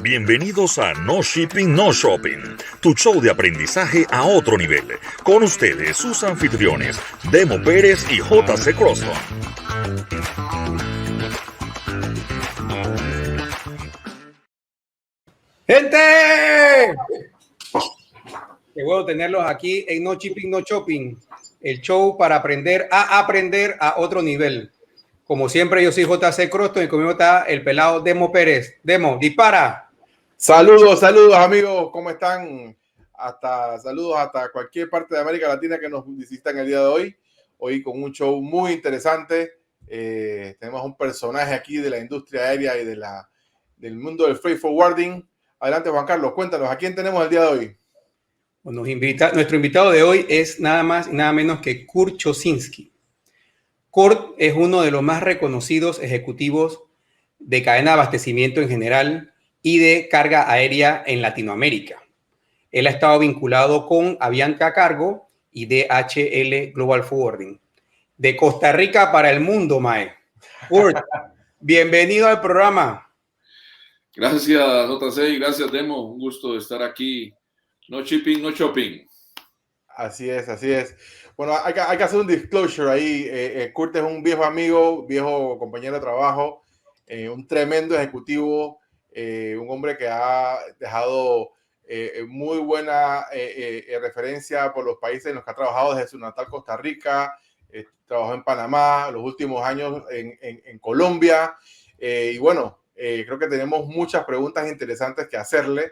Bienvenidos a No Shipping, No Shopping, tu show de aprendizaje a otro nivel. Con ustedes, sus anfitriones, Demo Pérez y JC Croston. ¡Gente! Qué bueno tenerlos aquí en No Shipping, No Shopping, el show para aprender a otro nivel. Como siempre, yo soy JC Croston y conmigo está el pelado Demo Pérez. Demo, dispara. Saludos amigos, ¿cómo están? Saludos hasta cualquier parte de América Latina que nos visitan el día de hoy. Hoy con un show muy interesante. Tenemos un personaje aquí de la industria aérea y del mundo del freight forwarding. Adelante, Juan Carlos, cuéntanos, ¿a quién tenemos el día de hoy? Bueno, nuestro invitado de hoy es nada más y nada menos que Kurt Chosinski. Kurt es uno de los más reconocidos ejecutivos de cadena de abastecimiento en general y de carga aérea en Latinoamérica. Él ha estado vinculado con Avianca Cargo y DHL Global Forwarding. De Costa Rica para el mundo, Mae. Kurt, bienvenido al programa. Gracias, JC, y gracias, Demo. Un gusto estar aquí. No shipping, no shopping. Así es. Bueno, hay que hacer un disclosure ahí. Kurt es un viejo amigo, viejo compañero de trabajo, un tremendo ejecutivo, un hombre que ha dejado muy buena referencia por los países en los que ha trabajado desde su natal Costa Rica, trabajó en Panamá, los últimos años en Colombia, y bueno, creo que tenemos muchas preguntas interesantes que hacerle.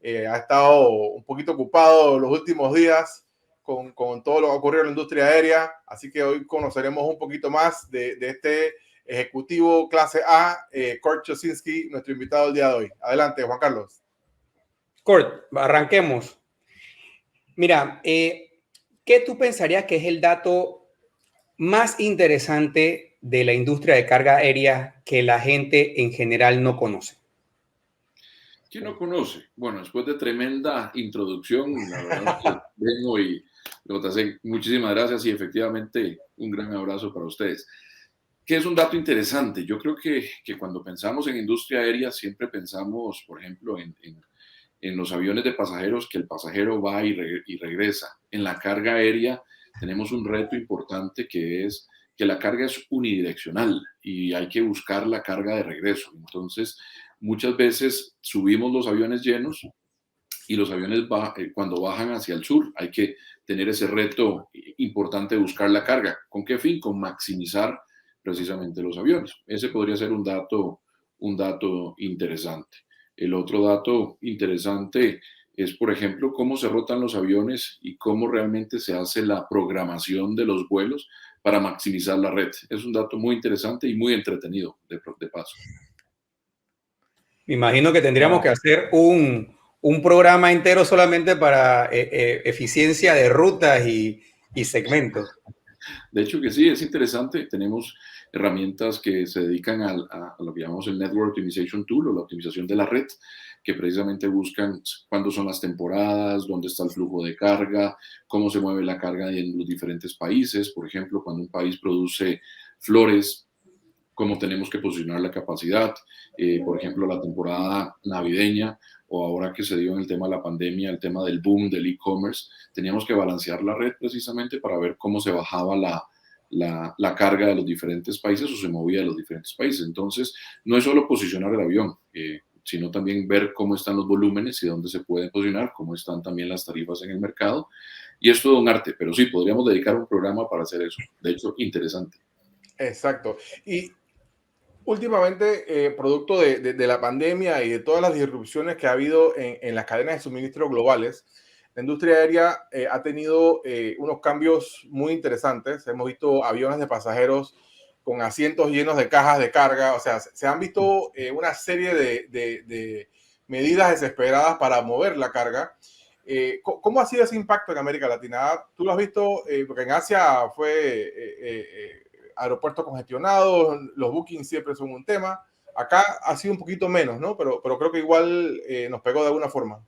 Ha estado un poquito ocupado los últimos días con todo lo que ha ocurrido en la industria aérea, así que hoy conoceremos un poquito más de este ejecutivo clase A, Kurt Chosinski, nuestro invitado el día de hoy. Adelante, Juan Carlos. Kurt, arranquemos. Mira, ¿qué tú pensarías que es el dato más interesante de la industria de carga aérea que la gente en general no conoce? ¿Quién no conoce? Bueno, después de tremenda introducción, la verdad que vengo y JC, muchísimas gracias y efectivamente un gran abrazo para ustedes. ¿Qué es un dato interesante? Yo creo que cuando pensamos en industria aérea siempre pensamos, por ejemplo, en los aviones de pasajeros, que el pasajero va y regresa. En la carga aérea tenemos un reto importante que es que la carga es unidireccional y hay que buscar la carga de regreso. Entonces, muchas veces subimos los aviones llenos y los aviones cuando bajan hacia el sur hay que tener ese reto importante de buscar la carga. ¿Con qué fin? Con maximizar precisamente los aviones. Ese podría ser un dato interesante. El otro dato interesante es, por ejemplo, cómo se rotan los aviones y cómo realmente se hace la programación de los vuelos para maximizar la red. Es un dato muy interesante y muy entretenido de paso. Me imagino que tendríamos que hacer un programa entero solamente para eficiencia de rutas y segmentos. De hecho que sí, es interesante. Tenemos herramientas que se dedican a lo que llamamos el Network Optimization Tool o la optimización de la red, que precisamente buscan cuándo son las temporadas, dónde está el flujo de carga, cómo se mueve la carga en los diferentes países. Por ejemplo, cuando un país produce flores, cómo tenemos que posicionar la capacidad. Por ejemplo, la temporada navideña o ahora que se dio en el tema de la pandemia, el tema del boom del e-commerce, teníamos que balancear la red precisamente para ver cómo se bajaba la carga de los diferentes países o se movía de los diferentes países. Entonces, no es solo posicionar el avión, sino también ver cómo están los volúmenes y dónde se pueden posicionar, cómo están también las tarifas en el mercado. Y es todo un arte, pero sí, podríamos dedicar un programa para hacer eso. De hecho, interesante. Exacto. Y últimamente, producto de la pandemia y de todas las disrupciones que ha habido en las cadenas de suministro globales, la industria aérea ha tenido unos cambios muy interesantes. Hemos visto aviones de pasajeros con asientos llenos de cajas de carga. O sea, se han visto una serie de medidas desesperadas para mover la carga. ¿Cómo ha sido ese impacto en América Latina? ¿Tú lo has visto? Porque en Asia fue aeropuertos congestionados, los bookings siempre son un tema. Acá ha sido un poquito menos, ¿no? Pero creo que igual nos pegó de alguna forma.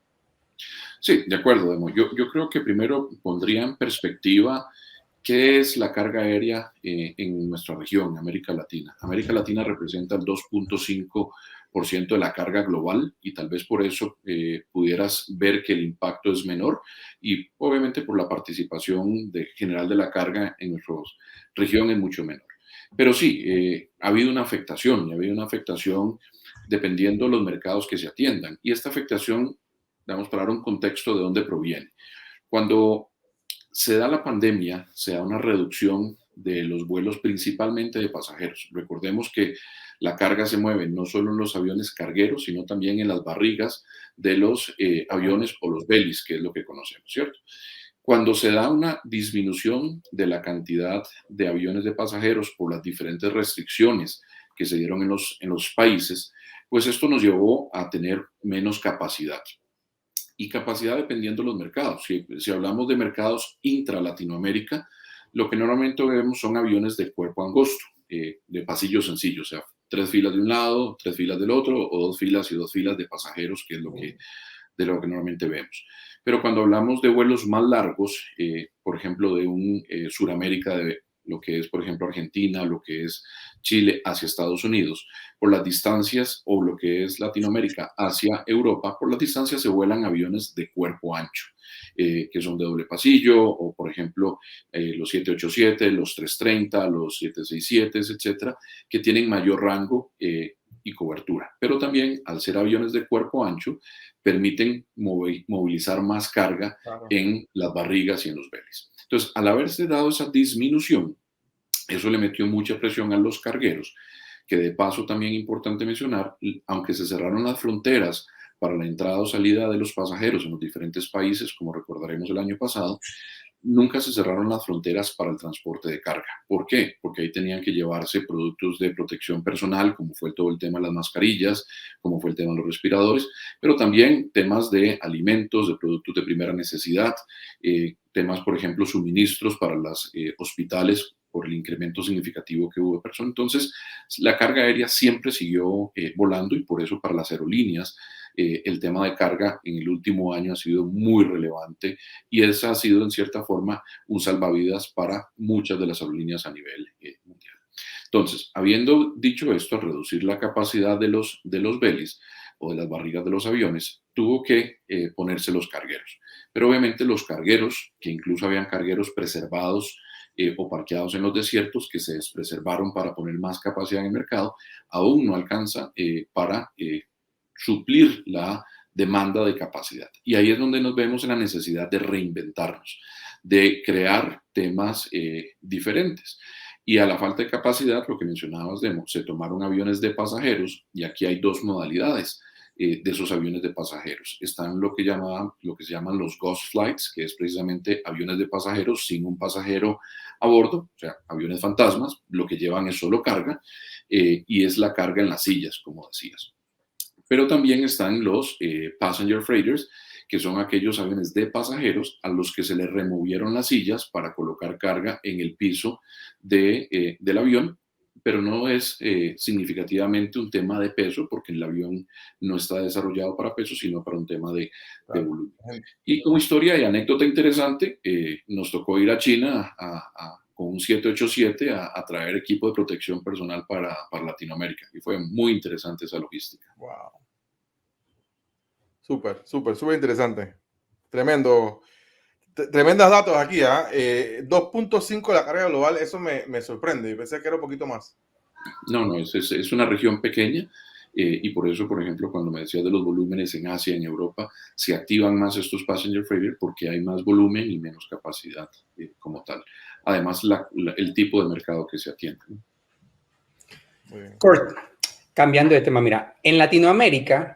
Sí, de acuerdo, Demo. Yo creo que primero pondría en perspectiva qué es la carga aérea en nuestra región, América Latina. América Latina representa el 2.5% de la carga global y tal vez por eso pudieras ver que el impacto es menor y obviamente por la participación general de la carga en nuestra región es mucho menor. Pero sí, ha habido una afectación y ha habido una afectación dependiendo de los mercados que se atiendan. Y esta afectación, vamos para dar un contexto de dónde proviene. Cuando se da la pandemia, se da una reducción de los vuelos principalmente de pasajeros. Recordemos que la carga se mueve no solo en los aviones cargueros, sino también en las barrigas de los aviones o los bellies, que es lo que conocemos, ¿cierto? Cuando se da una disminución de la cantidad de aviones de pasajeros por las diferentes restricciones que se dieron en los países, pues esto nos llevó a tener menos capacidad. Y capacidad dependiendo de los mercados. Si hablamos de mercados intra-Latinoamérica, lo que normalmente vemos son aviones de cuerpo angosto, de pasillo sencillo, o sea, 3 filas de un lado, 3 filas del otro, o 2 filas y 2 filas de pasajeros, que es de lo que normalmente vemos. Pero cuando hablamos de vuelos más largos, por ejemplo, de un Suramérica, de lo que es, por ejemplo, Argentina, lo que es Chile hacia Estados Unidos, por las distancias, o lo que es Latinoamérica hacia Europa, por las distancias se vuelan aviones de cuerpo ancho, que son de doble pasillo, o por ejemplo, los 787, los 330, los 767, etcétera, que tienen mayor rango y cobertura. Pero también, al ser aviones de cuerpo ancho, permiten movilizar más carga en las barrigas y en los bellies. Entonces, al haberse dado esa disminución, eso le metió mucha presión a los cargueros, que de paso también importante mencionar, aunque se cerraron las fronteras para la entrada o salida de los pasajeros en los diferentes países, como recordaremos el año pasado, nunca se cerraron las fronteras para el transporte de carga. ¿Por qué? Porque ahí tenían que llevarse productos de protección personal, como fue todo el tema de las mascarillas, como fue el tema de los respiradores, pero también temas de alimentos, de productos de primera necesidad, temas, por ejemplo, suministros para los hospitales por el incremento significativo que hubo de personas. Entonces, la carga aérea siempre siguió volando y por eso para las aerolíneas el tema de carga en el último año ha sido muy relevante y esa ha sido en cierta forma un salvavidas para muchas de las aerolíneas a nivel mundial. Entonces, habiendo dicho esto, al reducir la capacidad de los bellies o de las barrigas de los aviones, tuvo que ponerse los cargueros. Pero obviamente los cargueros, que incluso habían cargueros preservados o parqueados en los desiertos que se despreservaron para poner más capacidad en el mercado, aún no alcanza para suplir la demanda de capacidad. Y ahí es donde nos vemos en la necesidad de reinventarnos, de crear temas diferentes. Y a la falta de capacidad, lo que mencionabas, Demo, se tomaron aviones de pasajeros y aquí hay dos modalidades de esos aviones de pasajeros. Están lo que se llaman los ghost flights, que es precisamente aviones de pasajeros sin un pasajero a bordo, o sea, aviones fantasmas, lo que llevan es solo carga y es la carga en las sillas, como decías. Pero también están los passenger freighters, que son aquellos aviones de pasajeros a los que se les removieron las sillas para colocar carga en el piso del avión, pero no es significativamente un tema de peso, porque el avión no está desarrollado para peso, sino para un tema de volumen. Y como historia y anécdota interesante, nos tocó ir a China con un 787 a traer equipo de protección personal para Latinoamérica. Y fue muy interesante esa logística. Wow. Súper interesante. Tremendo. Tremendos datos aquí. 2.5 la carga global, eso me sorprende. Pensé que era un poquito más. No, es una región pequeña. Y por eso, por ejemplo, cuando me decías de los volúmenes en Asia, en Europa, se activan más estos passenger freighters porque hay más volumen y menos capacidad como tal. Además, el tipo de mercado que se atiende. Kurt, cambiando de tema, mira, en Latinoamérica,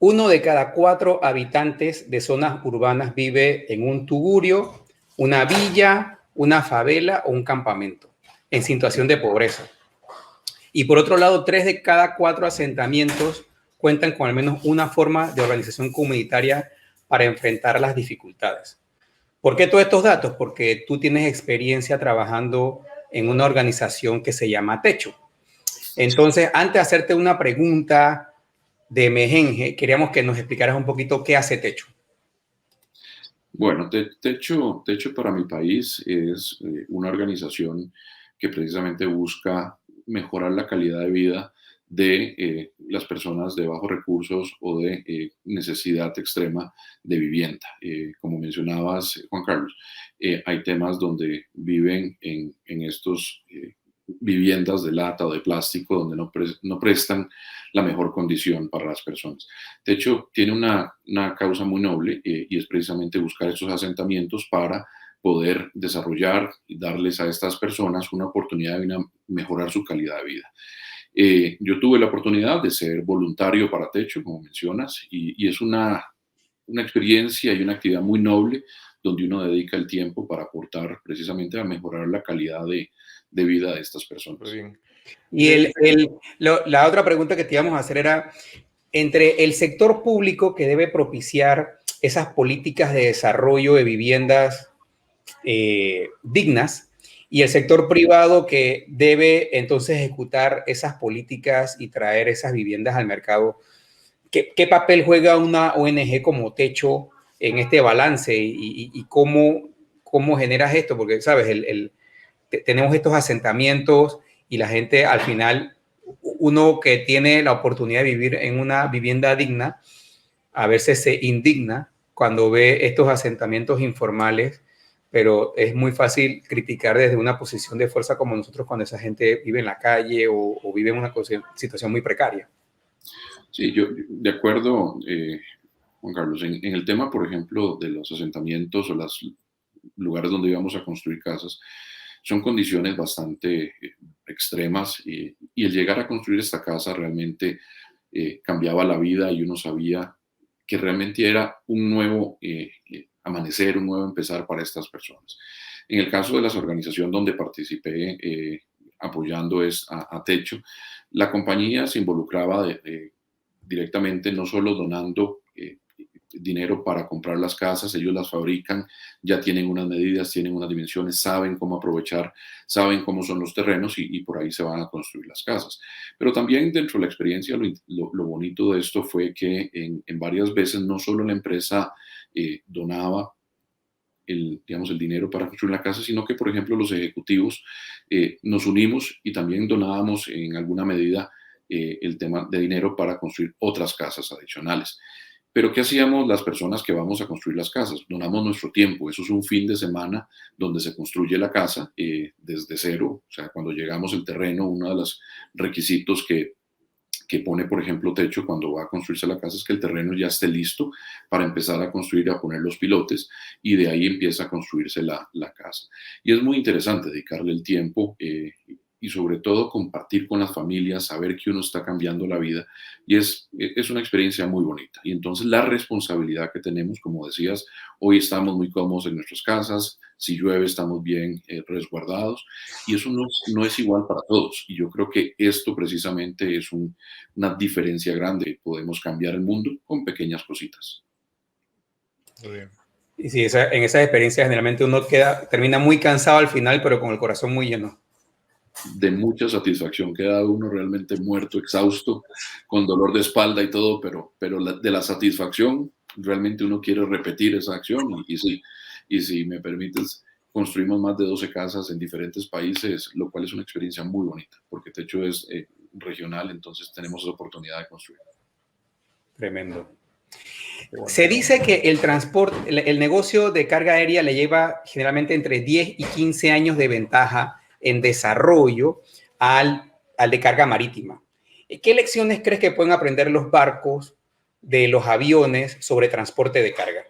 1 de cada 4 habitantes de zonas urbanas vive en un tugurio, una villa, una favela o un campamento, en situación de pobreza. Y por otro lado, 3 de cada 4 asentamientos cuentan con al menos una forma de organización comunitaria para enfrentar las dificultades. ¿Por qué todos estos datos? Porque tú tienes experiencia trabajando en una organización que se llama Techo. Entonces, antes de hacerte una pregunta de Mejenje, queríamos que nos explicaras un poquito qué hace Techo. Bueno, Techo para mi país es una organización que precisamente busca mejorar la calidad de vida de las personas de bajos recursos o de necesidad extrema de vivienda. Como mencionabas, Juan Carlos, hay temas donde viven en estos viviendas de lata o de plástico donde no prestan la mejor condición para las personas. De hecho, tiene una causa muy noble y es precisamente buscar estos asentamientos para poder desarrollar y darles a estas personas una oportunidad de mejorar su calidad de vida. Yo tuve la oportunidad de ser voluntario para Techo, como mencionas, y es una experiencia y una actividad muy noble donde uno dedica el tiempo para aportar precisamente a mejorar la calidad de vida de estas personas. Muy bien. Y la otra pregunta que te íbamos a hacer era, entre el sector público que debe propiciar esas políticas de desarrollo de viviendas dignas y el sector privado que debe entonces ejecutar esas políticas y traer esas viviendas al mercado, ¿qué papel juega una ONG como Techo en este balance y cómo generas esto? Porque, ¿sabes? Tenemos estos asentamientos y la gente al final, uno que tiene la oportunidad de vivir en una vivienda digna, a veces se indigna cuando ve estos asentamientos informales, pero es muy fácil criticar desde una posición de fuerza como nosotros cuando esa gente vive en la calle o vive en una situación muy precaria. Sí, yo de acuerdo, Juan Carlos, en el tema, por ejemplo, de los asentamientos o los lugares donde íbamos a construir casas, son condiciones bastante extremas y el llegar a construir esta casa realmente cambiaba la vida y uno sabía que realmente era un nuevo amanecer, un nuevo empezar para estas personas. En el caso de las organizaciones donde participé apoyando a Techo, la compañía se involucraba directamente no solo donando dinero para comprar las casas, ellos las fabrican, ya tienen unas medidas, tienen unas dimensiones, saben cómo aprovechar, saben cómo son los terrenos y por ahí se van a construir las casas. Pero también dentro de la experiencia, lo bonito de esto fue que en varias veces no solo la empresa donaba digamos, el dinero para construir la casa, sino que, por ejemplo, los ejecutivos nos unimos y también donábamos en alguna medida el tema de dinero para construir otras casas adicionales. Pero ¿qué hacíamos las personas que vamos a construir las casas? Donamos nuestro tiempo. Eso es un fin de semana donde se construye la casa desde cero. O sea, cuando llegamos al terreno, uno de los requisitos que pone, por ejemplo, Techo cuando va a construirse la casa es que el terreno ya esté listo para empezar a construir, a poner los pilotes y de ahí empieza a construirse la casa. Y es muy interesante dedicarle el tiempo y sobre todo compartir con las familias, saber que uno está cambiando la vida y es una experiencia muy bonita. Y entonces la responsabilidad que tenemos, como decías, hoy estamos muy cómodos en nuestras casas, si llueve estamos bien resguardados y eso no es igual para todos. Y yo creo que esto precisamente es una diferencia grande. Podemos cambiar el mundo con pequeñas cositas. Muy bien. Y sí, en esas experiencias generalmente uno termina muy cansado al final, pero con el corazón muy lleno. De mucha satisfacción, queda uno realmente muerto, exhausto, con dolor de espalda y todo, pero de la satisfacción realmente uno quiere repetir esa acción y si me permites, construimos más de 12 casas en diferentes países, lo cual es una experiencia muy bonita, porque Techo es regional, entonces tenemos la oportunidad de construir. Tremendo. Se dice que el transporte, el negocio de carga aérea le lleva generalmente entre 10 y 15 años de ventaja en desarrollo al de carga marítima. ¿Qué lecciones crees que pueden aprender los barcos de los aviones sobre transporte de carga?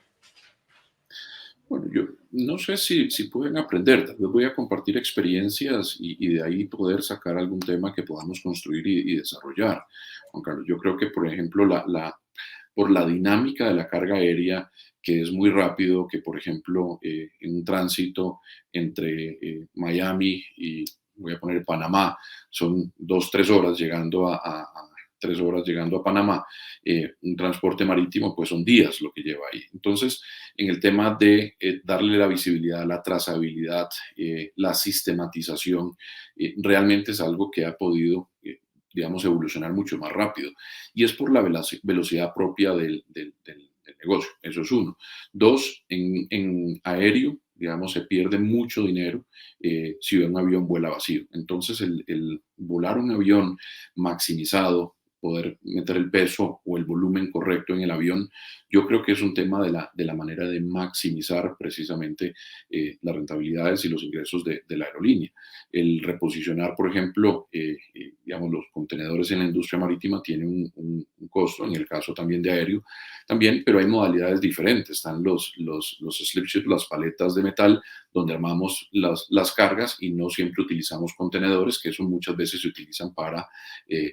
Bueno, yo no sé si pueden aprender, tal vez voy a compartir experiencias y de ahí poder sacar algún tema que podamos construir y desarrollar. Juan Carlos, yo creo que, por ejemplo, por la dinámica de la carga aérea, que es muy rápido, que por ejemplo en un tránsito entre Miami y voy a poner Panamá, son 2-3 horas llegando a 3 horas llegando a Panamá, un transporte marítimo pues son días lo que lleva ahí. Entonces, en el tema de darle la visibilidad, la trazabilidad, la sistematización, realmente es algo que ha podido digamos, evolucionar mucho más rápido. Y es por la velocidad propia del el negocio. Eso es uno. Dos, en aéreo, digamos, se pierde mucho dinero si un avión vuela vacío. Entonces, el volar un avión maximizado, poder meter el peso o el volumen correcto en el avión, yo creo que es un tema de la manera de maximizar precisamente las rentabilidades y los ingresos de la aerolínea. El reposicionar, por ejemplo, digamos, los contenedores en la industria marítima tiene un costo, en el caso también de aéreo, también, pero hay modalidades diferentes. Están los slip ships, las paletas de metal, donde armamos las cargas y no siempre utilizamos contenedores, que eso muchas veces se utilizan para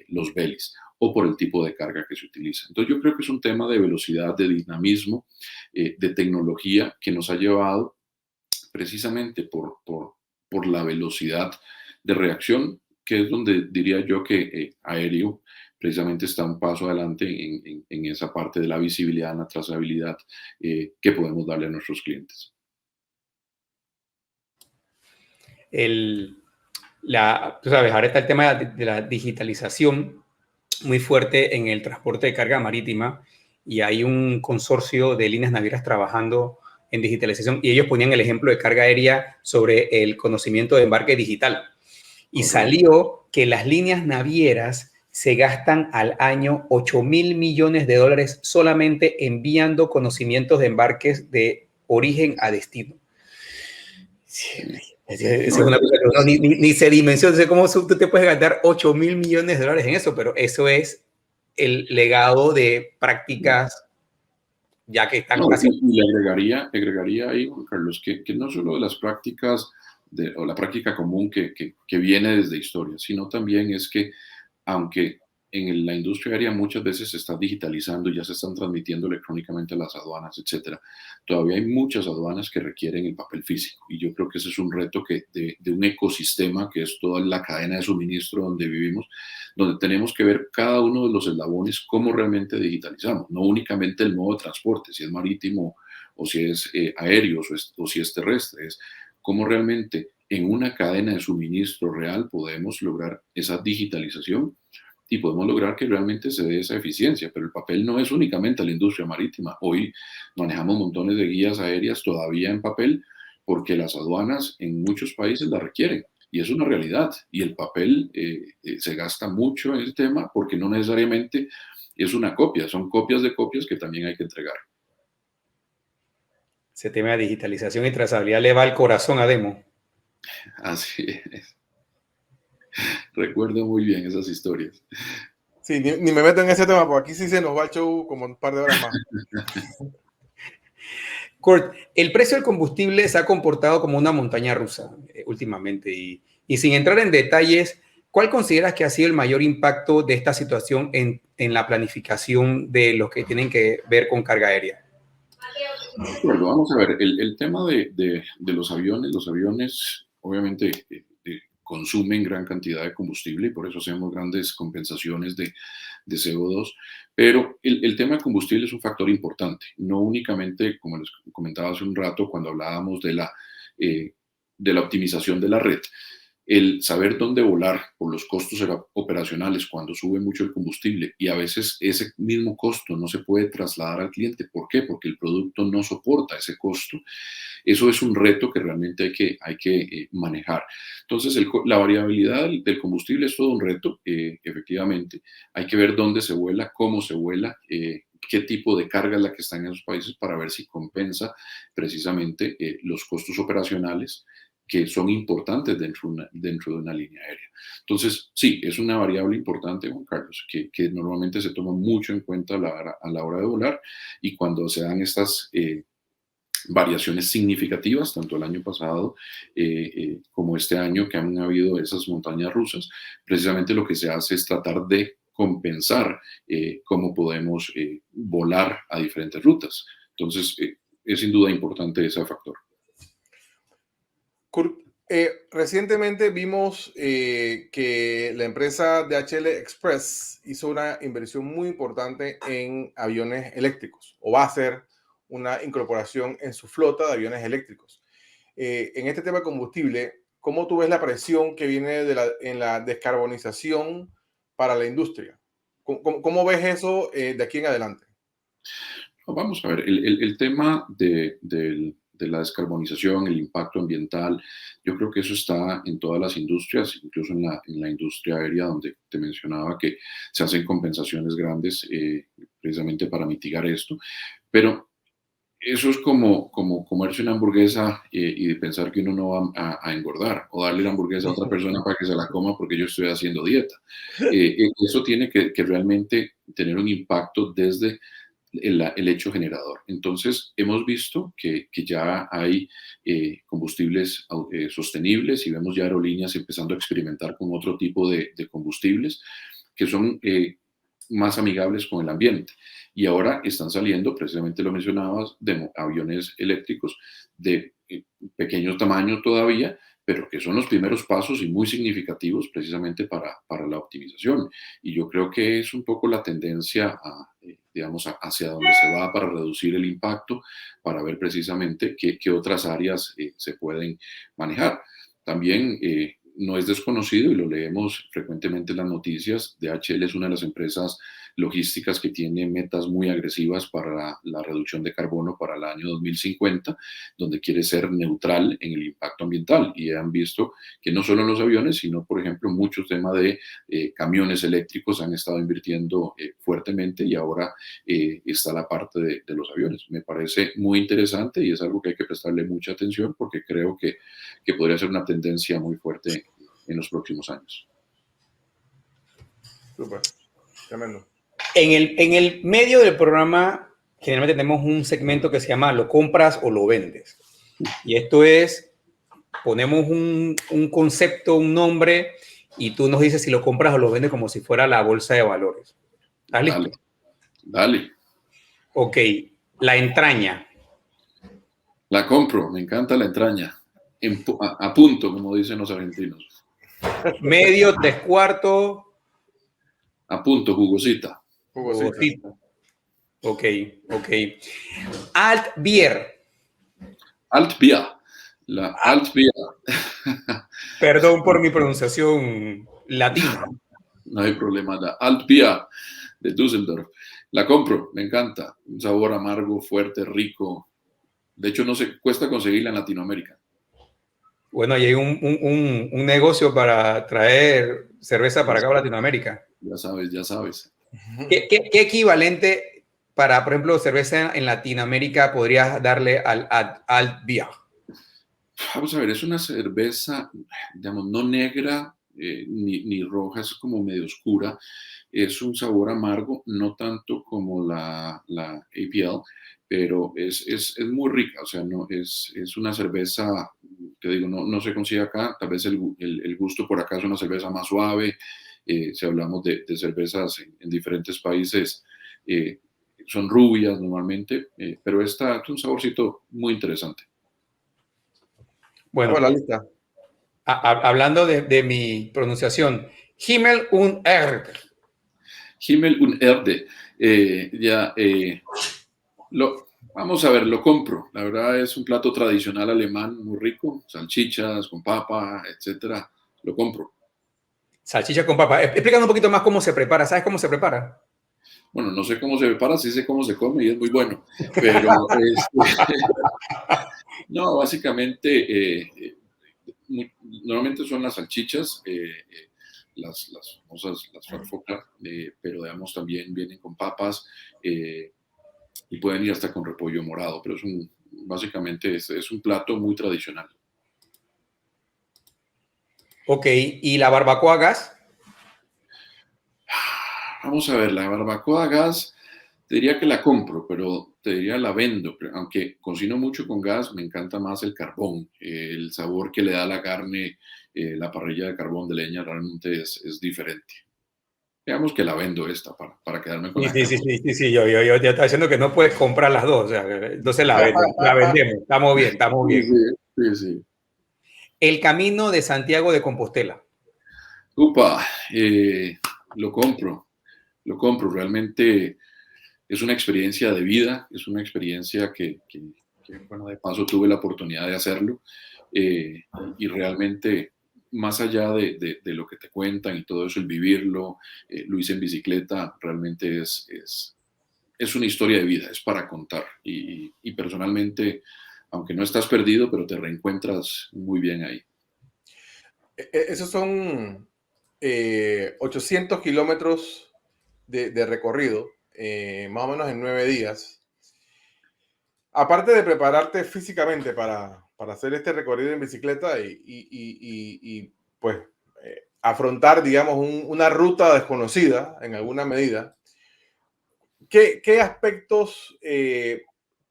los bellies o por el tipo de carga que se utiliza. Entonces yo creo que es un tema de velocidad, de dinamismo, de tecnología que nos ha llevado precisamente por la velocidad de reacción, que es donde diría yo que aéreo precisamente está un paso adelante en esa parte de la visibilidad, en la trazabilidad que podemos darle a nuestros clientes. Tú sabes, ahora está el tema de la digitalización muy fuerte en el transporte de carga marítima y hay un consorcio de líneas navieras trabajando en digitalización y ellos ponían el ejemplo de carga aérea sobre el conocimiento de embarque digital. Y salió que las líneas navieras se gastan al año $8,000 millones solamente enviando conocimientos de embarques de origen a destino. Sí, es una cosa que uno ni se dimensiona. No sé cómo tú te puedes gastar $8,000 millones en eso, pero eso es el legado de prácticas ya que están casi... Y le agregaría ahí, Juan Carlos, que no solo de las prácticas o la práctica común que viene desde historia, sino también es que aunque en la industria aérea muchas veces se está digitalizando y ya se están transmitiendo electrónicamente a las aduanas, etcétera, todavía hay muchas aduanas que requieren el papel físico. Y yo creo que ese es un reto de un ecosistema que es toda la cadena de suministro donde vivimos, donde tenemos que ver cada uno de los eslabones cómo realmente digitalizamos, no únicamente el modo de transporte, si es marítimo o si es aéreo o si es terrestre, es cómo realmente en una cadena de suministro real podemos lograr esa digitalización y podemos lograr que realmente se dé esa eficiencia. Pero el papel no es únicamente la industria marítima. Hoy manejamos montones de guías aéreas todavía en papel porque las aduanas en muchos países la requieren. Y es una realidad. Y el papel se gasta mucho en el tema porque no necesariamente es una copia, son copias de copias que también hay que entregar. Ese tema de digitalización y trazabilidad le va al corazón a Demo. Así es. Recuerdo muy bien esas historias. Sí, ni me meto en ese tema, porque aquí sí se nos va el show como un par de horas más. Kurt, el precio del combustible se ha comportado como una montaña rusa últimamente y sin entrar en detalles, ¿cuál consideras que ha sido el mayor impacto de esta situación en la planificación de los que tienen que ver con carga aérea? Bueno, vamos a ver, el tema de los aviones obviamente consumen gran cantidad de combustible y por eso hacemos grandes compensaciones de CO2, pero el tema de combustible es un factor importante, no únicamente, como les comentaba hace un rato, cuando hablábamos de la optimización de la red. El saber dónde volar por los costos operacionales cuando sube mucho el combustible y a veces ese mismo costo no se puede trasladar al cliente. ¿Por qué? Porque el producto no soporta ese costo. Eso es un reto que realmente hay que manejar. Entonces, la variabilidad del combustible es todo un reto, efectivamente. Hay que ver dónde se vuela, cómo se vuela, qué tipo de carga es la que está en esos países para ver si compensa precisamente los costos operacionales que son importantes dentro de una línea aérea. Entonces, sí, es una variable importante, Juan Carlos, que normalmente se toma mucho en cuenta a la hora de volar y cuando se dan estas variaciones significativas, tanto el año pasado como este año, que han habido esas montañas rusas, precisamente lo que se hace es tratar de compensar cómo podemos volar a diferentes rutas. Entonces, es sin duda importante ese factor. Recientemente vimos que la empresa DHL Express hizo una inversión muy importante en aviones eléctricos o va a hacer una incorporación en su flota de aviones eléctricos. En este tema de combustible, ¿cómo tú ves la presión que viene en la descarbonización para la industria? ¿Cómo ves eso de aquí en adelante? Vamos a ver, el tema de la descarbonización, el impacto ambiental, yo creo que eso está en todas las industrias, incluso en la industria aérea, donde te mencionaba que se hacen compensaciones grandes precisamente para mitigar esto. Pero eso es como comerse una hamburguesa y pensar que uno no va a engordar, o darle la hamburguesa a otra persona para que se la coma porque yo estoy haciendo dieta. Eso tiene que realmente tener un impacto desde el hecho generador. Entonces, hemos visto que ya hay combustibles sostenibles, y vemos ya aerolíneas empezando a experimentar con otro tipo de combustibles que son más amigables con el ambiente. Y ahora están saliendo, precisamente lo mencionabas, de aviones eléctricos de pequeño tamaño todavía, pero que son los primeros pasos y muy significativos precisamente para la optimización. Y yo creo que es un poco la tendencia digamos, hacia donde se va para reducir el impacto, para ver precisamente qué otras áreas se pueden manejar. También no es desconocido, y lo leemos frecuentemente en las noticias, DHL es una de las empresas logísticas que tiene metas muy agresivas para la reducción de carbono para el año 2050, donde quiere ser neutral en el impacto ambiental. Y han visto que no solo en los aviones, sino, por ejemplo, muchos temas de camiones eléctricos han estado invirtiendo fuertemente, y ahora está la parte de los aviones. Me parece muy interesante y es algo que hay que prestarle mucha atención, porque creo que podría ser una tendencia muy fuerte en los próximos años. Súper, tremendo. En el medio del programa, generalmente tenemos un segmento que se llama "Lo compras o lo vendes". Y esto es, ponemos un concepto, un nombre, y tú nos dices si lo compras o lo vendes, como si fuera la bolsa de valores. ¿Estás listo? Dale, dale. Ok, la entraña. La compro, me encanta la entraña. A punto, como dicen los argentinos. Medio, tres cuartos. A punto, jugosita. Jugosita. Ok. Alt beer. Alt Bier. La Alt Bier. Perdón por mi pronunciación latina. No hay problema. La Alt Bier de Düsseldorf. La compro, me encanta. Un sabor amargo, fuerte, rico. De hecho, no se cuesta conseguirla en Latinoamérica. Bueno, y hay un negocio para traer cerveza para acá a Latinoamérica. Ya sabes, ya sabes. ¿Qué equivalente para, por ejemplo, cerveza en Latinoamérica podrías darle al Alt Beer? Vamos a ver, es una cerveza, digamos, no negra ni roja, es como medio oscura. Es un sabor amargo, no tanto como la APL, pero es muy rica. O sea, no, es una cerveza, te digo, no se consigue acá. Tal vez el gusto por acá es una cerveza más suave. Si hablamos de cervezas en diferentes países, son rubias normalmente, pero esta es un saborcito muy interesante. Bueno, la lista. Hablando de mi pronunciación, Himmel und Erde. Himmel und Erde. Vamos a ver, lo compro. La verdad es un plato tradicional alemán muy rico, salchichas con papa, etcétera. Lo compro. Salchicha con papa. Explícanos un poquito más cómo se prepara. ¿Sabes cómo se prepara? Bueno, no sé cómo se prepara, sí sé cómo se come y es muy bueno. Pero no, básicamente normalmente son las salchichas, las famosas, las farfocas, pero digamos también vienen con papas y pueden ir hasta con repollo morado, pero básicamente es un plato muy tradicional. Ok, ¿y la barbacoa a gas? Vamos a ver, la barbacoa a gas, te diría que la compro, pero te diría la vendo. Aunque cocino mucho con gas, me encanta más el carbón. El sabor que le da la carne, la parrilla de carbón de leña realmente es diferente. Digamos que la vendo esta para quedarme con la Sí, yo te estaba diciendo que no puedes comprar las dos. O sea, entonces la vendemos. Estamos bien. Sí. El Camino de Santiago de Compostela. Upa, lo compro. Realmente es una experiencia de vida, es una experiencia que bueno, de paso tuve la oportunidad de hacerlo, y realmente, más allá de lo que te cuentan y todo eso, el vivirlo, lo hice en bicicleta, realmente es es una historia de vida, es para contar. Y personalmente, aunque no estás perdido, pero te reencuentras muy bien ahí. Esos son 800 kilómetros de recorrido, más o menos en 9 días. Aparte de prepararte físicamente para hacer este recorrido en bicicleta y pues afrontar, digamos, una ruta desconocida en alguna medida, ¿qué aspectos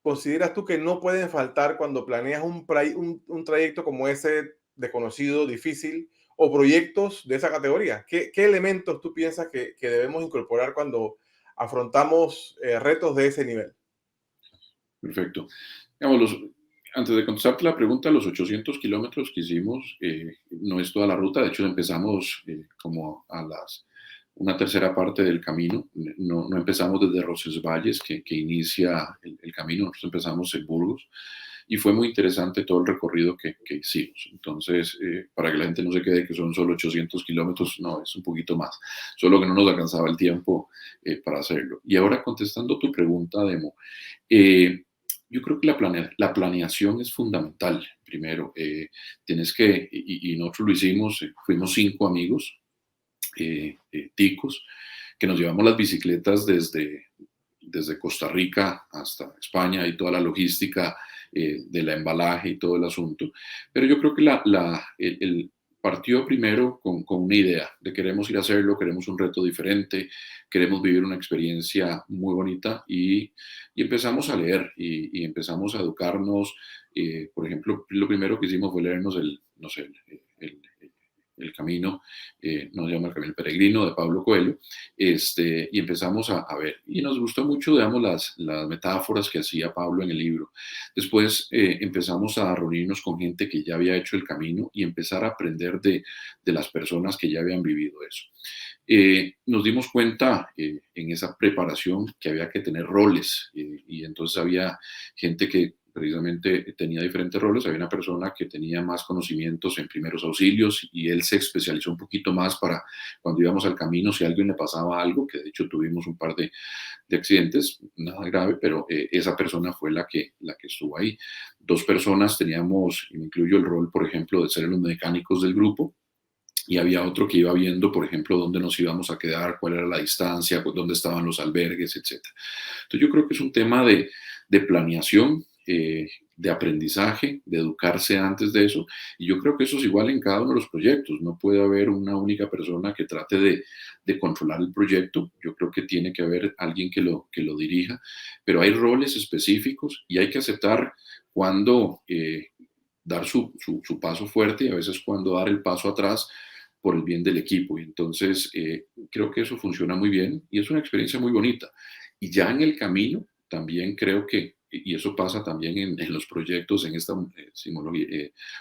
consideras tú que no pueden faltar cuando planeas un trayecto como ese desconocido, difícil, o proyectos de esa categoría? ¿Qué elementos tú piensas que debemos incorporar cuando afrontamos retos de ese nivel? Perfecto. Digamos, antes de contestarte la pregunta, los 800 kilómetros que hicimos no es toda la ruta. De hecho, empezamos como una tercera parte del camino. No empezamos desde Roncesvalles, que inicia el camino. Nosotros empezamos en Burgos. Y fue muy interesante todo el recorrido que hicimos. Entonces, para que la gente no se quede que son solo 800 kilómetros, no, es un poquito más. Solo que no nos alcanzaba el tiempo para hacerlo. Y ahora, contestando tu pregunta, Demo, yo creo que la planeación es fundamental. Primero, tienes que, y nosotros lo hicimos, fuimos 5 amigos, ticos, que nos llevamos las bicicletas desde Costa Rica hasta España y toda la logística del embalaje y todo el asunto. Pero yo creo que el partió primero con una idea de queremos ir a hacerlo, queremos un reto diferente, queremos vivir una experiencia muy bonita y empezamos a leer y empezamos a educarnos. Por ejemplo, lo primero que hicimos fue leernos el camino, no se llama El Camino Peregrino, de Pablo Coelho, y empezamos a ver. Y nos gustó mucho, digamos, las metáforas que hacía Pablo en el libro. Después empezamos a reunirnos con gente que ya había hecho el camino y empezar a aprender de las personas que ya habían vivido eso. Nos dimos cuenta en esa preparación que había que tener roles y entonces había gente que precisamente tenía diferentes roles. Había una persona que tenía más conocimientos en primeros auxilios y él se especializó un poquito más para cuando íbamos al camino, si a alguien le pasaba algo, que de hecho tuvimos un par de accidentes, nada grave, pero esa persona fue la que estuvo ahí. 2 personas teníamos, y me incluyo el rol, por ejemplo, de ser los mecánicos del grupo, y había otro que iba viendo, por ejemplo, dónde nos íbamos a quedar, cuál era la distancia, dónde estaban los albergues, etc. Entonces yo creo que es un tema de planeación, de aprendizaje, de educarse antes de eso, y yo creo que eso es igual en cada uno de los proyectos. No puede haber una única persona que trate de controlar el proyecto. Yo creo que tiene que haber alguien que lo dirija, pero hay roles específicos y hay que aceptar cuándo dar su paso fuerte y a veces cuándo dar el paso atrás por el bien del equipo. Y entonces creo que eso funciona muy bien y es una experiencia muy bonita. Y ya en el camino también creo que, y eso pasa también en los proyectos, en esta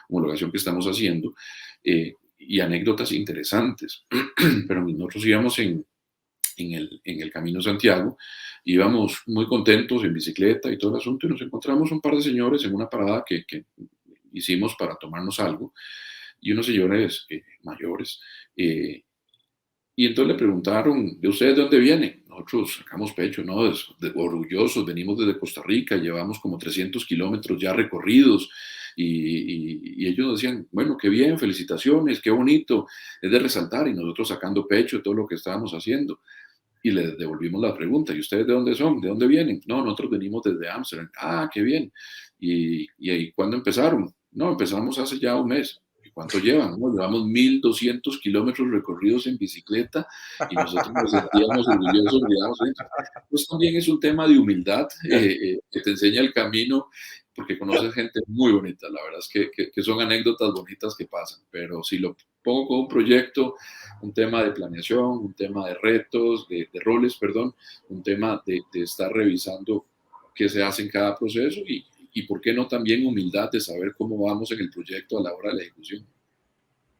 homologación que estamos haciendo, y anécdotas interesantes. Pero nosotros íbamos en el Camino Santiago, íbamos muy contentos en bicicleta y todo el asunto, y nos encontramos un par de señores en una parada que hicimos para tomarnos algo, y unos señores mayores, y entonces le preguntaron, ¿de ustedes de dónde vienen? Nosotros sacamos pecho, ¿no? Orgullosos, venimos desde Costa Rica, llevamos como 300 kilómetros ya recorridos, y ellos decían, bueno, qué bien, felicitaciones, qué bonito, es de resaltar, y nosotros sacando pecho de todo lo que estábamos haciendo. Y le devolvimos la pregunta, ¿y ustedes de dónde son? ¿De dónde vienen? No, nosotros venimos desde Ámsterdam. Ah, qué bien. ¿Y ahí cuándo empezaron? No, empezamos hace ya un mes. ¿Y cuánto llevan? No, llevamos 1.200 kilómetros recorridos en bicicleta y nosotros nos sentíamos orgullosos. Pues también es un tema de humildad que te enseña el camino porque conoces gente muy bonita. La verdad es que son anécdotas bonitas que pasan, pero si lo pongo con un proyecto, un tema de planeación, un tema de retos, de roles, perdón, un tema de estar revisando qué se hace en cada proceso y por qué no también humildad de saber cómo vamos en el proyecto a la hora de la ejecución.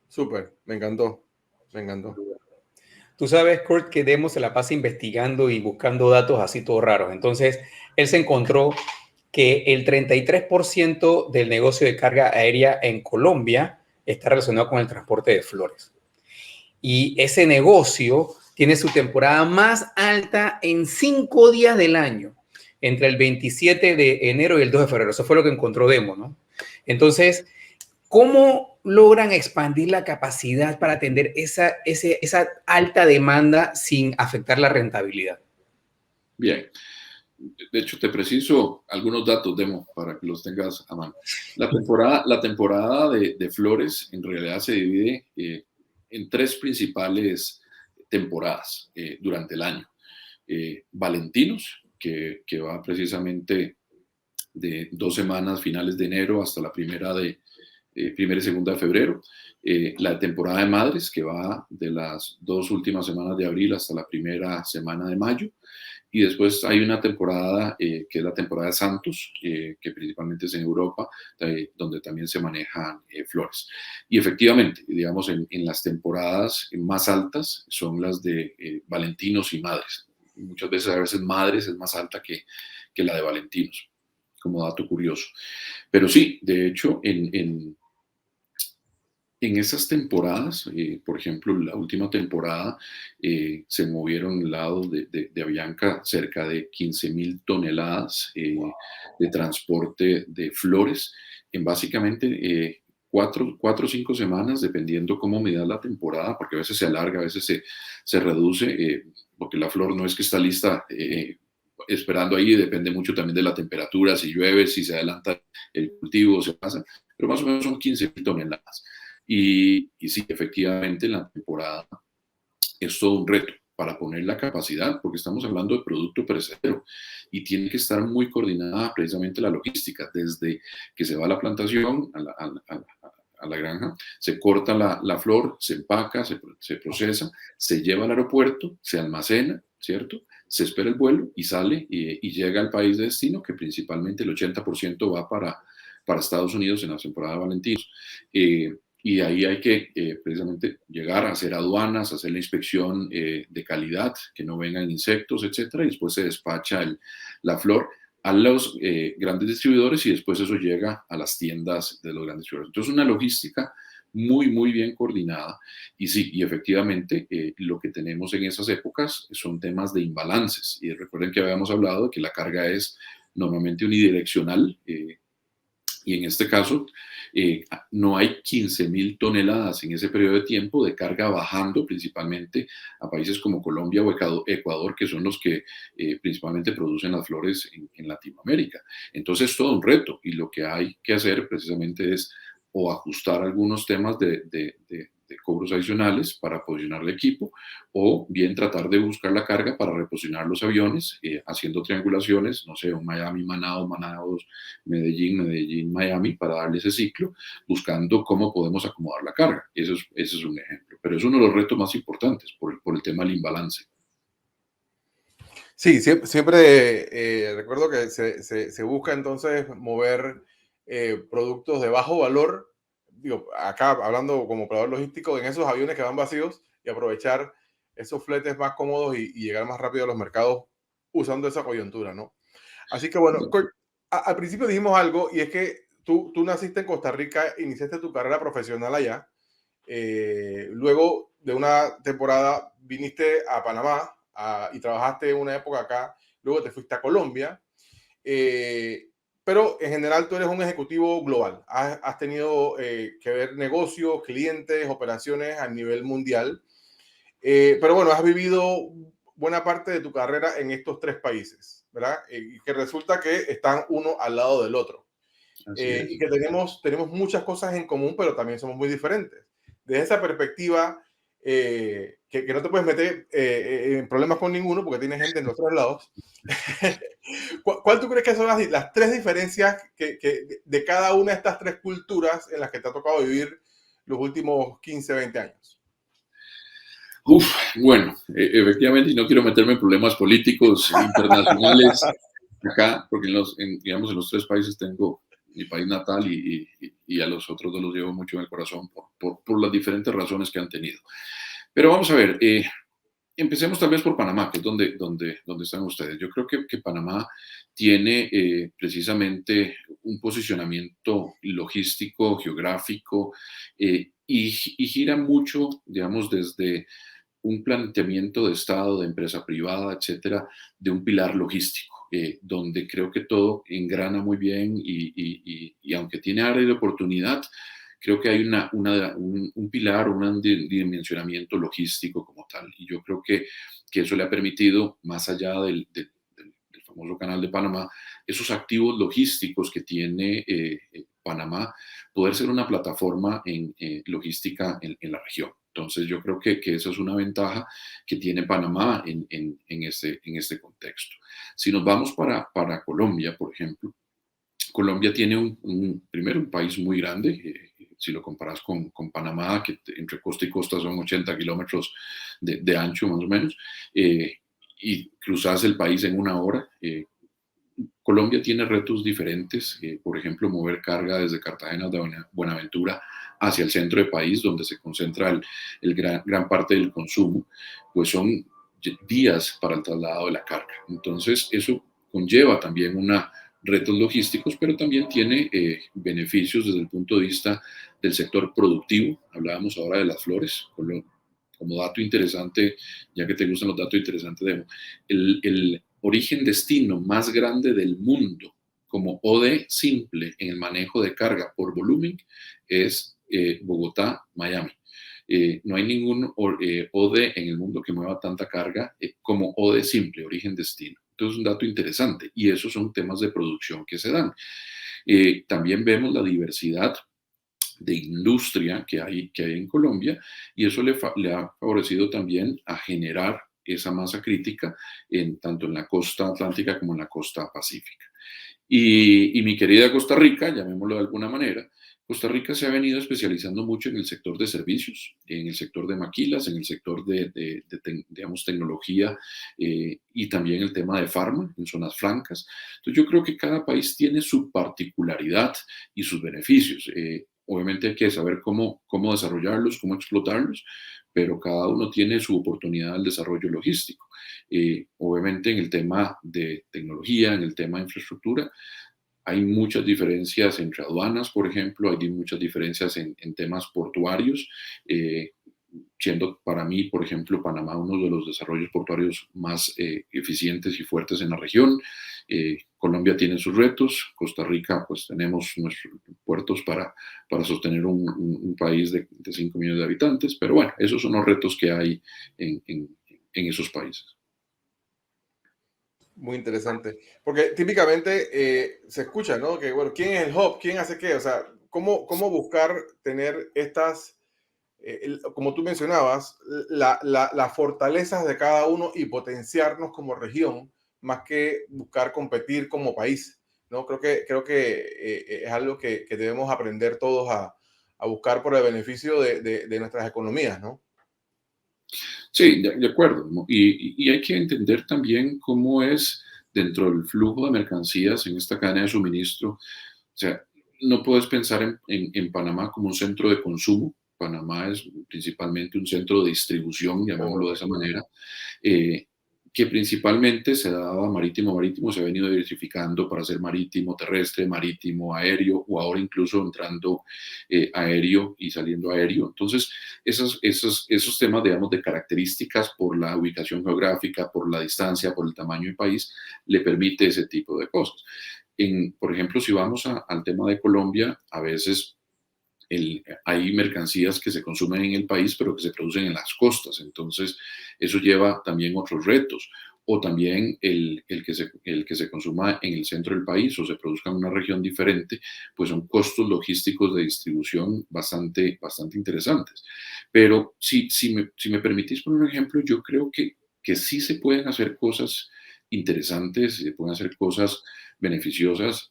Súper, me encantó, me encantó. Tú sabes, Kurt, que Demo se la pasa investigando y buscando datos así todos raros. Entonces, él se encontró que el 33% del negocio de carga aérea en Colombia está relacionado con el transporte de flores. Y ese negocio tiene su temporada más alta en 5 días del año, entre el 27 de enero y el 2 de febrero. Eso fue lo que encontró Demo, ¿no? Entonces, ¿cómo logran expandir la capacidad para atender esa alta demanda sin afectar la rentabilidad? Bien. De hecho, te preciso algunos datos, Demo, para que los tengas a mano. La temporada de flores en realidad se divide en 3 principales temporadas durante el año. Valentinos, que va precisamente de 2 semanas, finales de enero, hasta la primera y segunda de febrero. La temporada de madres, que va de las 2 últimas semanas de abril hasta la primera semana de mayo. Y después hay una temporada que es la temporada de Santos, que principalmente es en Europa, donde también se manejan flores. Y efectivamente, digamos, en las temporadas más altas son las de Valentinos y Madres. Muchas veces, a veces Madres es más alta que la de Valentinos, como dato curioso. Pero sí, de hecho, en esas temporadas, por ejemplo, la última temporada, se movieron lados de Avianca cerca de 15.000 toneladas de transporte de flores en básicamente 4 o 5 semanas, dependiendo cómo mida la temporada, porque a veces se alarga, a veces se reduce, porque la flor no es que está lista esperando ahí, depende mucho también de la temperatura, si llueve, si se adelanta el cultivo, se pasa, pero más o menos son 15.000 toneladas. Y sí, efectivamente, en la temporada es todo un reto para poner la capacidad, porque estamos hablando de producto perecedero y tiene que estar muy coordinada precisamente la logística, desde que se va a la plantación, a la granja, se corta la flor, se empaca, se procesa, se lleva al aeropuerto, se almacena, ¿cierto? Se espera el vuelo y sale y llega al país de destino, que principalmente el 80% va para Estados Unidos en la temporada de Valentinos. Y ahí hay que precisamente llegar a hacer aduanas, hacer la inspección de calidad, que no vengan insectos, etcétera, y después se despacha la flor a los grandes distribuidores y después eso llega a las tiendas de los grandes distribuidores. Entonces, una logística muy, muy bien coordinada. Y sí, y efectivamente, lo que tenemos en esas épocas son temas de imbalances. Y recuerden que habíamos hablado de que la carga es normalmente unidireccional, y en este caso, no hay 15.000 toneladas en ese periodo de tiempo de carga bajando principalmente a países como Colombia o Ecuador, que son los que principalmente producen las flores en Latinoamérica. Entonces, todo un reto, y lo que hay que hacer precisamente es o ajustar algunos temas de cobros adicionales para posicionar el equipo, o bien tratar de buscar la carga para reposicionar los aviones, haciendo triangulaciones, no sé, un Miami, Manaus, Manaus, Medellín, Medellín, Miami, para darle ese ciclo, buscando cómo podemos acomodar la carga. Ese es un ejemplo, pero es uno de los retos más importantes por el tema del imbalance. Sí, siempre recuerdo que se busca entonces mover productos de bajo valor, digo, acá hablando como operador logístico, en esos aviones que van vacíos, y aprovechar esos fletes más cómodos y llegar más rápido a los mercados usando esa coyuntura, ¿no? Así que bueno, al principio dijimos algo, y es que tú naciste en Costa Rica, iniciaste tu carrera profesional allá, luego de una temporada viniste a Panamá y trabajaste una época acá, luego te fuiste a Colombia, pero en general tú eres un ejecutivo global, has tenido que ver negocios, clientes, operaciones a nivel mundial, pero bueno, has vivido buena parte de tu carrera en estos 3 países, ¿verdad? Y que resulta que están uno al lado del otro. Y que tenemos muchas cosas en común, pero también somos muy diferentes. Desde esa perspectiva, que no te puedes meter en problemas con ninguno porque tienes gente en los 3 lados, ¿cuál tú crees que son las 3 diferencias de cada una de estas 3 culturas en las que te ha tocado vivir los últimos 15, 20 años? Bueno, efectivamente, y no quiero meterme en problemas políticos internacionales acá, porque digamos, en los 3 países tengo mi país natal y a los otros 2 los llevo mucho en el corazón por las diferentes razones que han tenido. Pero vamos a ver, empecemos tal vez por Panamá, que es donde están ustedes. Yo creo que Panamá tiene precisamente un posicionamiento logístico, geográfico, y gira mucho, digamos, desde un planteamiento de Estado, de empresa privada, etcétera, de un pilar logístico, donde creo que todo engrana muy bien y aunque tiene área de oportunidad, creo que hay un pilar, un dimensionamiento logístico como tal. Y yo creo que eso le ha permitido, más allá del famoso Canal de Panamá, esos activos logísticos que tiene Panamá, poder ser una plataforma en logística en la región. Entonces yo creo que esa es una ventaja que tiene Panamá en este contexto. Si nos vamos para Colombia, por ejemplo, Colombia tiene primero un país muy grande, si lo comparas con Panamá, que entre costa y costa son 80 kilómetros de ancho más o menos, y cruzas el país en una hora. Colombia tiene retos diferentes, por ejemplo, mover carga desde Cartagena de Buenaventura hacia el centro del país, donde se concentra gran parte del consumo, pues son días para el traslado de la carga. Entonces, eso conlleva también retos logísticos, pero también tiene beneficios desde el punto de vista del sector productivo. Hablábamos ahora de las flores, como dato interesante, ya que te gustan los datos interesantes, Demo, el origen-destino más grande del mundo como OD simple en el manejo de carga por volumen es Bogotá, Miami. No hay ningún OD en el mundo que mueva tanta carga como OD simple, origen-destino. Entonces es un dato interesante y esos son temas de producción que se dan. También vemos la diversidad de industria que hay en Colombia y eso le ha favorecido también a generar esa masa crítica tanto en la costa atlántica como en la costa pacífica. Y mi querida Costa Rica, llamémoslo de alguna manera, Costa Rica se ha venido especializando mucho en el sector de servicios, en el sector de maquilas, en el sector digamos, tecnología y también el tema de farma en zonas francas. Entonces yo creo que cada país tiene su particularidad y sus beneficios. Obviamente hay que saber cómo desarrollarlos, cómo explotarlos, pero cada uno tiene su oportunidad del desarrollo logístico. Obviamente en el tema de tecnología, en el tema de infraestructura, hay muchas diferencias entre aduanas, por ejemplo, hay muchas diferencias en temas portuarios, siendo para mí, por ejemplo, Panamá uno de los desarrollos portuarios más eficientes y fuertes en la región. Colombia tiene sus retos, Costa Rica, pues tenemos nuestros puertos para sostener un país de 5 millones de habitantes, pero bueno, esos son los retos que hay en esos países. Muy interesante, porque típicamente se escucha, ¿no? Que, bueno, ¿quién es el hub? ¿Quién hace qué? O sea, ¿cómo buscar tener estas, como tú mencionabas, las fortalezas de cada uno y potenciarnos como región, más que buscar competir como país, ¿no? Creo que es algo que debemos aprender todos a buscar por el beneficio de nuestras economías, ¿no? Sí, de acuerdo, ¿no? Y hay que entender también cómo es dentro del flujo de mercancías en esta cadena de suministro. O sea, no puedes pensar en Panamá como un centro de consumo. Panamá es principalmente un centro de distribución, llamémoslo de esa manera, que principalmente se daba marítimo, se ha venido diversificando para hacer marítimo, terrestre, marítimo, aéreo, o ahora incluso entrando aéreo y saliendo aéreo. Entonces, esos temas, digamos, de características por la ubicación geográfica, por la distancia, por el tamaño del país, le permite ese tipo de cosas. Por ejemplo, si vamos al tema de Colombia, a veces hay mercancías que se consumen en el país, pero que se producen en las costas. Entonces, eso lleva también otros retos. O también el que se consuma en el centro del país o se produzca en una región diferente, pues son costos logísticos de distribución bastante interesantes. Pero si me permitís poner un ejemplo, yo creo que sí se pueden hacer cosas interesantes, se pueden hacer cosas beneficiosas,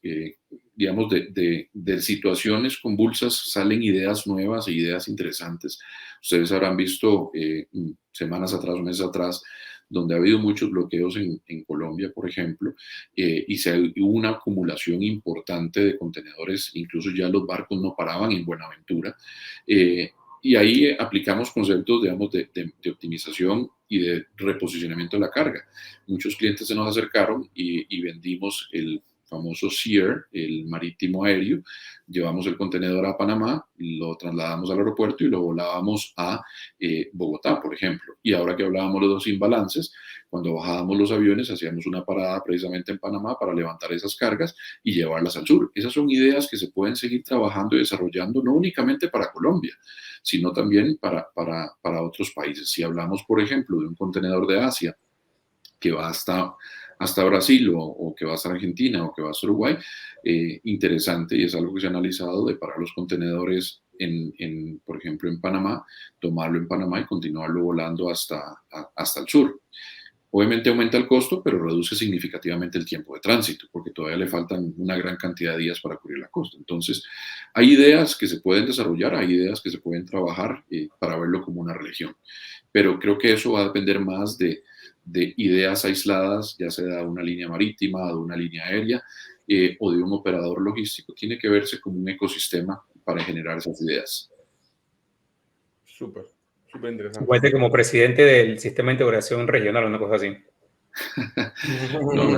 digamos, de situaciones convulsas salen ideas nuevas e ideas interesantes. Ustedes habrán visto semanas atrás o meses atrás, donde ha habido muchos bloqueos en Colombia, por ejemplo, y hubo una acumulación importante de contenedores, incluso ya los barcos no paraban en Buenaventura. Y ahí aplicamos conceptos, digamos, de optimización y de reposicionamiento de la carga. Muchos clientes se nos acercaron y vendimos famoso SEER, el marítimo aéreo, llevamos el contenedor a Panamá, lo trasladamos al aeropuerto y lo volábamos a Bogotá, por ejemplo. Y ahora que hablábamos de los imbalances, cuando bajábamos los aviones hacíamos una parada precisamente en Panamá para levantar esas cargas y llevarlas al sur. Esas son ideas que se pueden seguir trabajando y desarrollando no únicamente para Colombia, sino también para otros países. Si hablamos, por ejemplo, de un contenedor de Asia que va hasta Brasil o que va hasta Argentina o que va hasta Uruguay, interesante, y es algo que se ha analizado de parar los contenedores por ejemplo, en Panamá, tomarlo en Panamá y continuarlo volando hasta el sur. Obviamente aumenta el costo, pero reduce significativamente el tiempo de tránsito, porque todavía le faltan una gran cantidad de días para cubrir la costa. Entonces, hay ideas que se pueden desarrollar, hay ideas que se pueden trabajar para verlo como una religión. Pero creo que eso va a depender más de ideas aisladas, ya sea de una línea marítima, de una línea aérea o de un operador logístico. Tiene que verse como un ecosistema para generar esas ideas. Súper interesante. Cuente como presidente del sistema de integración regional, una cosa así. No,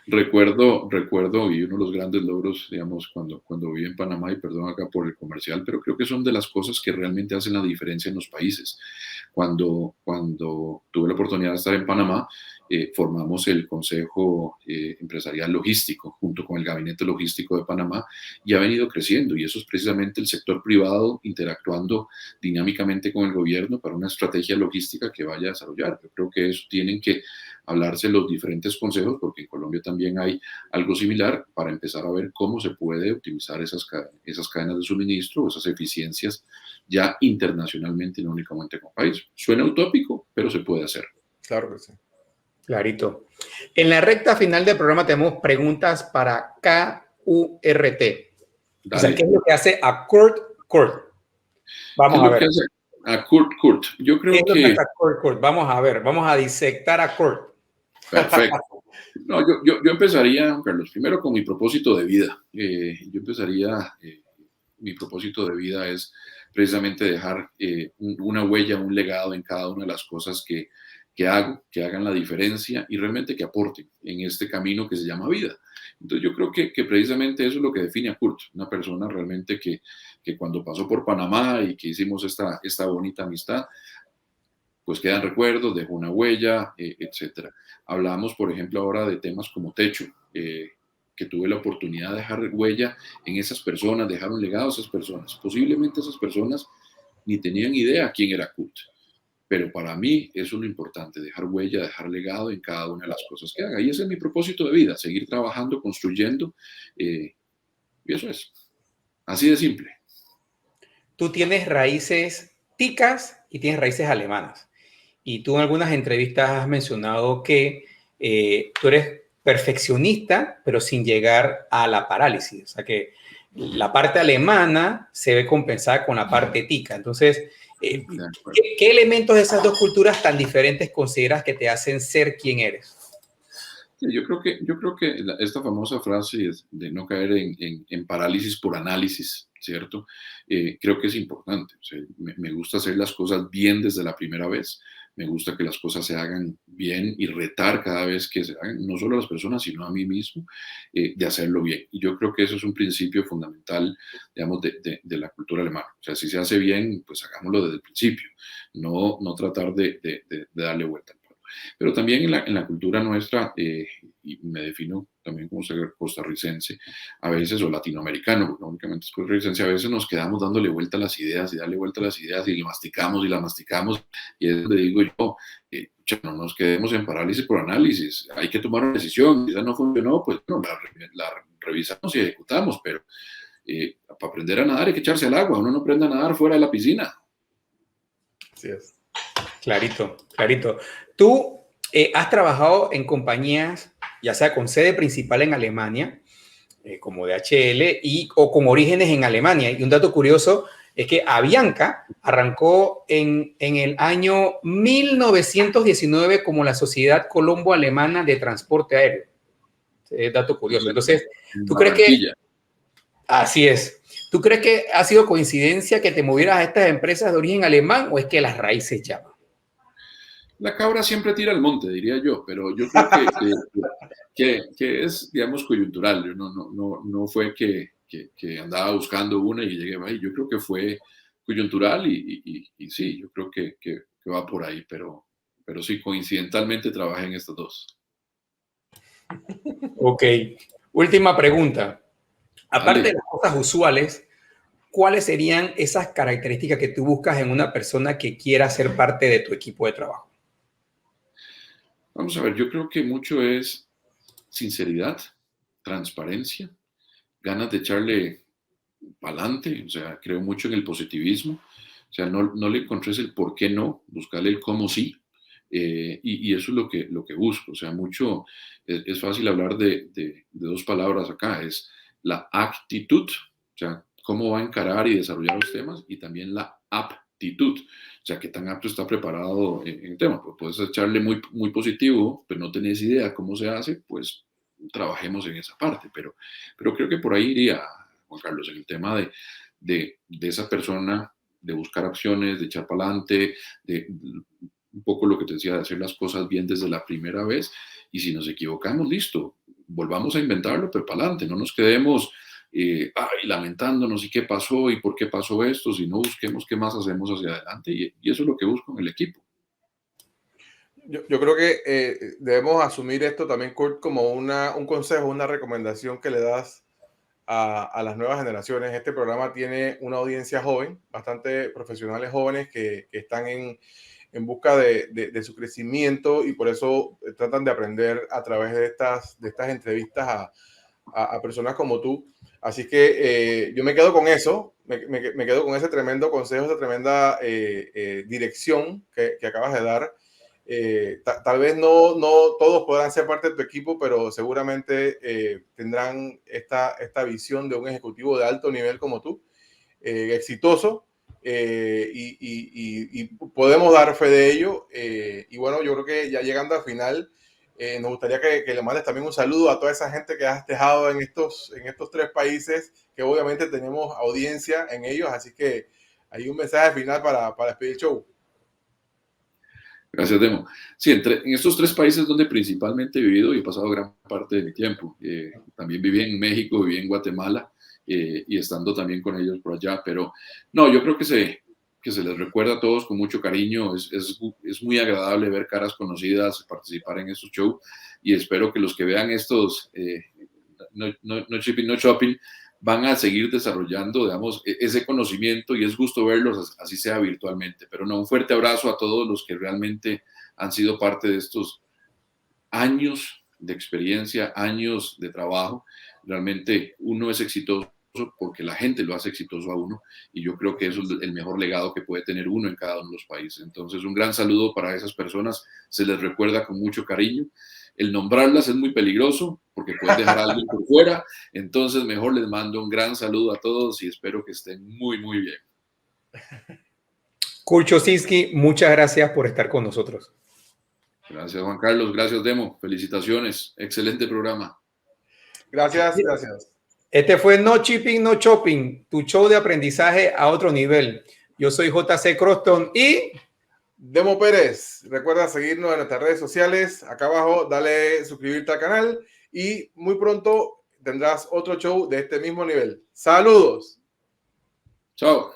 recuerdo, y uno de los grandes logros, digamos, cuando viví en Panamá, y perdón acá por el comercial, pero creo que son de las cosas que realmente hacen la diferencia en los países. Cuando tuve la oportunidad de estar en Panamá, formamos el Consejo Empresarial Logístico junto con el Gabinete Logístico de Panamá, y ha venido creciendo, y eso es precisamente el sector privado interactuando dinámicamente con el gobierno para una estrategia logística que vaya a desarrollar. Yo creo que eso tienen que hablarse los diferentes consejos, porque en Colombia también hay algo similar, para empezar a ver cómo se puede optimizar esas cadenas de suministro, esas eficiencias ya internacionalmente y no únicamente como país. Suena utópico, pero se puede hacer. Claro que sí. Clarito. En la recta final del programa tenemos preguntas para KURT. O sea, ¿qué es lo que hace a Kurt? Vamos a ver. A Kurt. Yo creo que... Kurt. Vamos a ver, vamos a disectar a Kurt. Perfecto. No, yo empezaría, Carlos, primero con mi propósito de vida. Mi propósito de vida es precisamente dejar una huella, un legado en cada una de las cosas que hago, que hagan la diferencia y realmente que aporten en este camino que se llama vida. Entonces yo creo que precisamente eso es lo que define a Kurt, una persona realmente que cuando pasó por Panamá y que hicimos esta bonita amistad, pues quedan recuerdos, dejó una huella, etc. Hablamos, por ejemplo, ahora de temas como techo, que tuve la oportunidad de dejar huella en esas personas, dejar un legado a esas personas. Posiblemente esas personas ni tenían idea quién era Kurt, pero para mí eso es lo importante, dejar huella, dejar legado en cada una de las cosas que haga. Y ese es mi propósito de vida, seguir trabajando, construyendo, y eso es. Así de simple. Tú tienes raíces ticas y tienes raíces alemanas. Y tú en algunas entrevistas has mencionado que tú eres perfeccionista, pero sin llegar a la parálisis. O sea que la parte alemana se ve compensada con la parte tica. Entonces, ¿qué elementos de esas dos culturas tan diferentes consideras que te hacen ser quien eres? Sí, yo creo que esta famosa frase de no caer en parálisis por análisis, ¿cierto? Creo que es importante. O sea, me gusta hacer las cosas bien desde la primera vez. Me gusta que las cosas se hagan bien y retar cada vez que se hagan, no solo a las personas, sino a mí mismo, de hacerlo bien. Y yo creo que eso es un principio fundamental, digamos, de la cultura alemana. O sea, si se hace bien, pues hagámoslo desde el principio, no tratar de darle vuelta. Pero también en la cultura nuestra, y me defino también como ser costarricense, a veces, o latinoamericano, no únicamente es costarricense, a veces nos quedamos dándole vuelta a las ideas y darle vuelta a las ideas y le masticamos y la masticamos, y es donde digo yo, no nos quedemos en parálisis por análisis, hay que tomar una decisión, quizás no funcionó, pues bueno, la revisamos y ejecutamos, pero para aprender a nadar hay que echarse al agua, uno no aprende a nadar fuera de la piscina. Así es. Clarito. Tú has trabajado en compañías, ya sea con sede principal en Alemania, como DHL, o con orígenes en Alemania. Y un dato curioso es que Avianca arrancó en el año 1919 como la Sociedad Colombo-Alemana de Transporte Aéreo. Es dato curioso. Entonces, ¿tú crees que... Así es. ¿Tú crees que ha sido coincidencia que te movieras a estas empresas de origen alemán o es que las raíces llaman? La cabra siempre tira al monte, diría yo, pero yo creo que es, digamos, coyuntural. No fue que andaba buscando una y llegué ahí. Yo creo que fue coyuntural y sí, yo creo que va por ahí, pero sí, coincidentalmente trabajé en estas dos. Ok. Última pregunta. Aparte Dale. de las cosas usuales, ¿cuáles serían esas características que tú buscas en una persona que quiera ser parte de tu equipo de trabajo? Vamos a ver, yo creo que mucho es sinceridad, transparencia, ganas de echarle para adelante, o sea, creo mucho en el positivismo, o sea, no le encontres el por qué no, buscarle el cómo sí, y eso es lo que busco, o sea, mucho, es fácil hablar de dos palabras acá, es la actitud, o sea, cómo va a encarar y desarrollar los temas, y también la aptitud, o sea, qué tan apto está preparado en el tema, pues puedes echarle muy positivo, pero no tenés idea cómo se hace, pues trabajemos en esa parte, pero creo que por ahí iría, Juan Carlos, en el tema de esa persona, de buscar opciones, de echar para adelante, de un poco lo que te decía, de hacer las cosas bien desde la primera vez, y si nos equivocamos, listo, volvamos a inventarlo, pero para adelante, no nos quedemos lamentándonos y qué pasó y por qué pasó esto, sino busquemos qué más hacemos hacia adelante, y eso es lo que busco en el equipo. Yo creo que debemos asumir esto también, Kurt, como un consejo, una recomendación que le das a las nuevas generaciones. Este programa tiene una audiencia joven, bastante profesionales jóvenes que están en busca de su crecimiento y por eso tratan de aprender a través de estas entrevistas a personas como tú. Así que yo me quedo con eso, me quedo con ese tremendo consejo, esa tremenda dirección que acabas de dar. Tal vez no todos podrán ser parte de tu equipo, pero seguramente tendrán esta visión de un ejecutivo de alto nivel como tú, exitoso, y podemos dar fe de ello. Y bueno, yo creo que ya llegando al final, nos gustaría que le mandes también un saludo a toda esa gente que has dejado en estos 3 países, que obviamente tenemos audiencia en ellos, así que hay un mensaje final para despedir el show. Gracias, Demo. Sí, en estos 3 países donde principalmente he vivido y he pasado gran parte de mi tiempo. También viví en México, viví en Guatemala y estando también con ellos por allá. Pero no, yo creo que se les recuerda a todos con mucho cariño. Es muy agradable ver caras conocidas, participar en estos shows y espero que los que vean estos no shipping, no shopping van a seguir desarrollando, digamos, ese conocimiento y es gusto verlos, así sea virtualmente. Pero no, un fuerte abrazo a todos los que realmente han sido parte de estos años de experiencia, años de trabajo. Realmente uno es exitoso porque la gente lo hace exitoso a uno y yo creo que eso es el mejor legado que puede tener uno en cada uno de los países. Entonces, un gran saludo para esas personas, se les recuerda con mucho cariño. El nombrarlas es muy peligroso porque pueden dejar a alguien por fuera, entonces mejor les mando un gran saludo a todos y espero que estén muy bien. Kurt Chosinski, muchas gracias por estar con nosotros. Gracias, Juan Carlos, gracias, Demo, felicitaciones, excelente programa. Gracias. Este fue No Shipping, No Shopping, tu show de aprendizaje a otro nivel. Yo soy JC Croston y Demo Pérez. Recuerda seguirnos en nuestras redes sociales. Acá abajo, dale suscribirte al canal y muy pronto tendrás otro show de este mismo nivel. ¡Saludos! Chao.